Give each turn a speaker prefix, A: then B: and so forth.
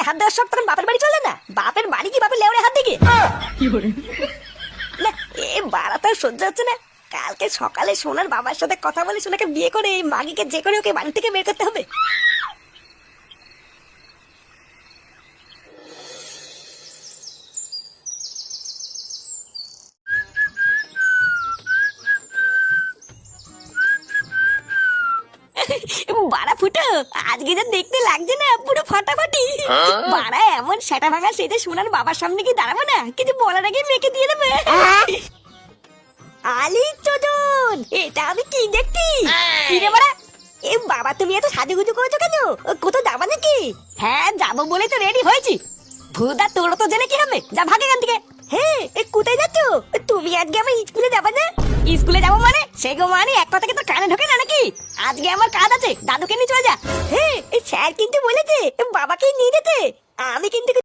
A: হাত দেওয়ার সব তখন বাপের বাড়ি চলে না? বাপের বাড়ি কি বাপের লেওড়ে হাত দিকে? না, এ বাড়া তো আর সহ্য হচ্ছে না। কালকে সকালে সোনার বাবার সাথে কথা বলে সোনাকে বিয়ে করে এই মাগিকে যে করে ওকে বাড়ি থেকে বের করতে হবে। বাড়া ফুটো, আজকে যা দেখতে লাগছে না পুরো ফাটাফাটি। বাড়া এমন সেটা ভাঙা সেটা সোনার বাবার সামনে কি দাঁড়াবো না, কিছু বলার আগে মেখে দিয়ে দেবে। আলি চোদন, এটা আমি কি দেখছি? কি রে বাড়া? এ বাবা, তুমি এত সাজুগুজু করেছো কেন? কোথাও যাবা নাকি? হ্যাঁ, যাবো বলে তো রেডি হয়েছি। ভুদা, তোর তো জেনে কি হবে? যা ভাগ এখান থেকে। হ্যাঁ, কোথায় যাচ্ছ? তুমি আজকে আমার স্কুলে যাবা না? স্কুলে যাবো মানে? সেই গো মানে এক কথা কি তোর কানে ঢোকে না নাকি? আজকে আমার কাজ আছে, দাদুকে নিয়ে চলে যা। হ্যাঁ, স্যার কিন্তু বলেছে বাবাকে নিয়ে যেতে। আমি কিন্তু